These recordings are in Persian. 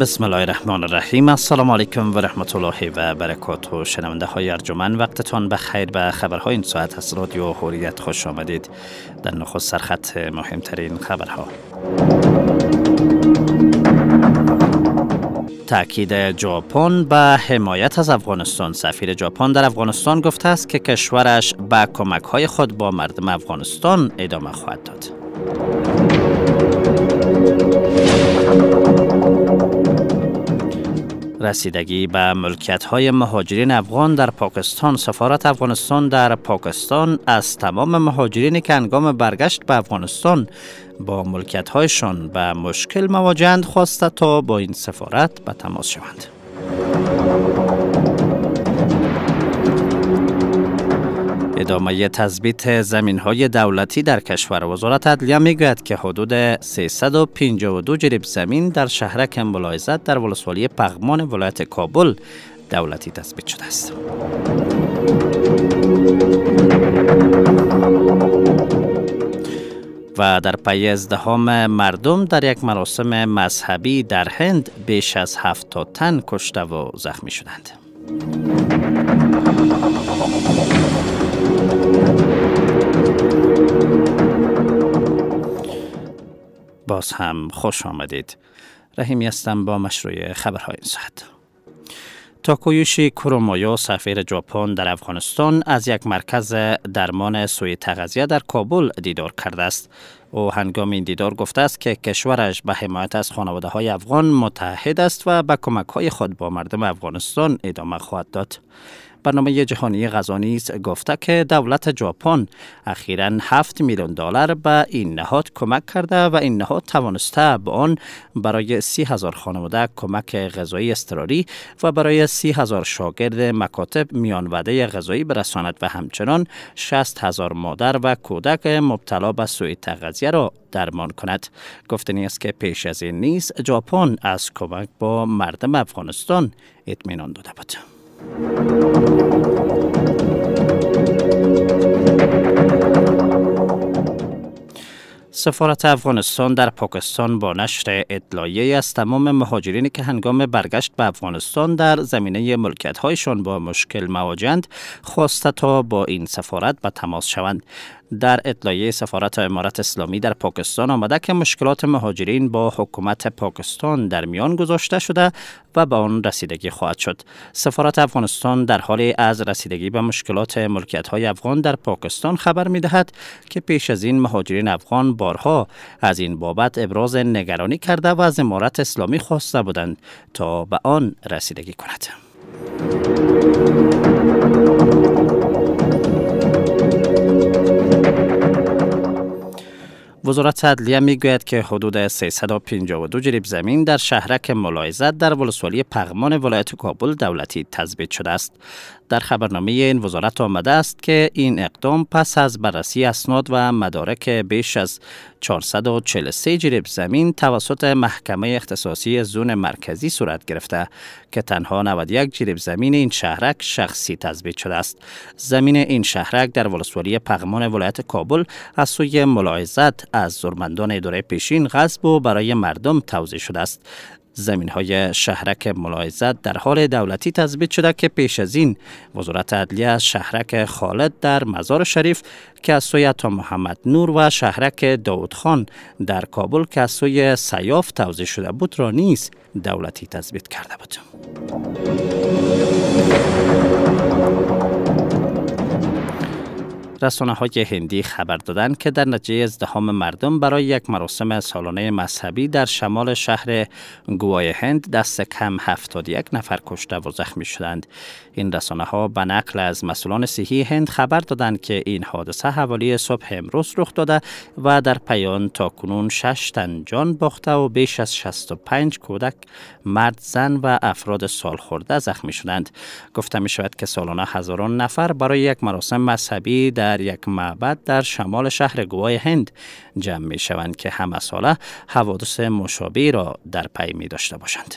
بسم الله الرحمن الرحیم. السلام علیکم و رحمت الله و برکاته. شنونده های ارجمند، وقتتان بخیر. به خبرهای این ساعت از رادیو حریت خوش آمدید. در نخست سرخط مهمترین خبرها: تأکید ژاپن به حمایت از افغانستان. سفیر ژاپن در افغانستان گفته است که کشورش به کمک‌های خود با مردم افغانستان ادامه خواهد داد. رسیدگی به ملکیت‌های مهاجرین افغان در پاکستان. سفارت افغانستان در پاکستان از تمام مهاجرینی که هنگام برگشت به افغانستان با ملکیت‌هایشان به مشکل مواجه‌اند خواسته تا با این سفارت به تماس شوند. ادامه تثبیت زمین‌های دولتی در کشور. وزارت عدلیه می‌گوید که حدود 352 جریب زمین در شهرک ملاحظت در ولسوالی پغمان ولایت کابل دولتی تثبیت شده است. و در پی ازدحام مردم در یک مراسم مذهبی در هند بیش از 70 تن کشته و زخمی شدند. باز هم خوش آمدید. رحیمی هستم با مشروع خبرهای این ساعت. تاکویوشی کورومایو، سفیر ژاپن در افغانستان، از یک مرکز درمان سوء تغذیه در کابل دیدار کرده است. او هنگام این دیدار گفته است که کشورش به حمایت از خانواده‌های افغان متحد است و به کمک‌های خود با مردم افغانستان ادامه خواهد داد. برنامه جهانی غذا نیز گفته که دولت ژاپن اخیراً $7 میلیون به این نهاد کمک کرده و این نهاد توانسته به آن برای 30,000 خانواده کمک غذایی اضطراری و برای 30,000 شاگرد مکاتب میان وعده غذایی برساند و همچنان 60,000 مادر و کودک مبتلا به سوء تغذیه را درمان کند. گفتنی است که پیش از این نیز ژاپن از کمک با مردم افغانستان اطمینان داده بود. سفارت افغانستان در پاکستان با نشر اطلاعیه‌ای از تمام مهاجرینی که هنگام برگشت به افغانستان در زمینه ملکیت‌هایشان با مشکل مواجه‌اند خواسته تا با این سفارت به تماس شوند. در اطلاعیه سفارت امارت اسلامی در پاکستان آمده که مشکلات مهاجرین با حکومت پاکستان در میان گذاشته شده و به آن رسیدگی خواهد شد. سفارت افغانستان در حال از رسیدگی به مشکلات ملکیت‌های افغان در پاکستان خبر می‌دهد که پیش از این مهاجرین افغان بارها از این بابت ابراز نگرانی کرده و از امارت اسلامی خواسته بودند تا به آن رسیدگی کند. وزارت عدلیه میگوید که حدود 352 جریب زمین در شهرک ملاحظت در ولسوالی پغمان ولایت کابل دولتی تثبیت شده است. در خبرنامه این وزارت آمده است که این اقدام پس از بررسی اسناد و مدارک بیش از 443 جریب زمین توسط محکمه اختصاصی زون مرکزی صورت گرفته که تنها 91 جریب زمین این شهرک شخصی تثبیت شده است. زمین این شهرک در ولسوالی پغمان ولایت کابل از سوی ملاحظت از زورمندان اداره پیشین غصب و برای مردم توزیع شده است. زمین‌های شهرک ملاحظت در حال دولتی تثبیت شده که پیش از این وزارت عدلیه از شهرک خالد در مزار شریف که از سوی عطا محمد نور و شهرک داود خان در کابل که از سوی سیاف توزیع شده بود را نیز دولتی تثبیت کرده بود. رسانه‌های هندی خبر دادند که در نتیجه ازدحام مردم برای یک مراسم سالانه مذهبی در شمال شهر گوای هند دست کم 71 نفر کشته و زخمی شدند. این رسانه‌ها به نقل از مسئولان صحی هند خبر دادند که این حادثه حوالی صبح امروز رخ داده و در پی آن تاکنون 6 تن جان باخته و بیش از 65 کودک، مرد، زن و افراد سالخورده زخمی شدند. گفته می شود که سالانه هزاران نفر برای یک مراسم مذهبی در یک معبد در شمال شهر گوای هند جمع می شوند که همه ساله حوادث مشابهی را در پی می داشته باشند.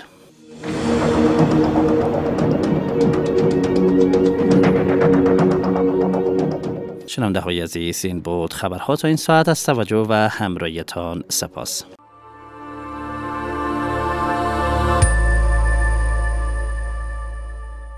شنونده های عزیز، این بود خبرها تا این ساعت. از توجه و همراهیتان سپاس.